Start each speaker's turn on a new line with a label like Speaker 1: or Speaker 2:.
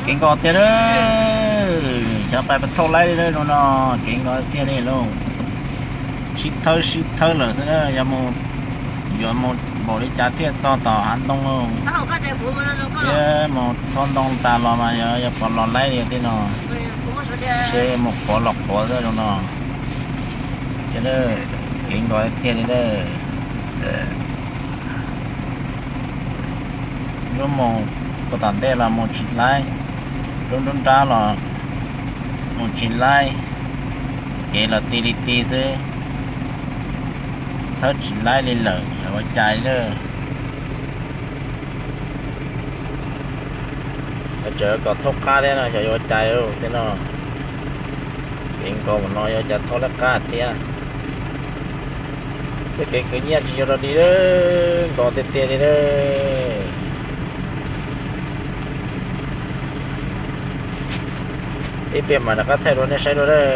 Speaker 1: กินก่อนเตี้ยเลยจะไปเป็นโทษไรเลยน้องๆกินก่อนเตี้ยเลยลูกชิดเธอเลยสิยามูยามูบริจาคเตี้ยจอต่อหันตรงลูกเชื่อหมดทนตรงตาลอมาอย่าปลอดไรเดียวที่น้องเชื่อหมดปลอกหัวเลยน้องเชื่อเลยกินก่อนเตี้ยเลยรู้หมดก็ตัดได้ละหมดชิดไรรุ่นจ้าหรอหมดชินไล่เกลตีซิเธอชินไล่เลยเหรอหัวใจเลยเจอก็ทบค่าได้นะใช้หัวใจลูกที่น้องเก่งก็มันน้อยจะทอดค่าเตี้ยจะเก่งคือเนี่ยจีเราดีเลยก็เตี้ยดีเลยที่เปลี่ยนมาแล้วก็ไทยรถเนี่ยใช้รถเลย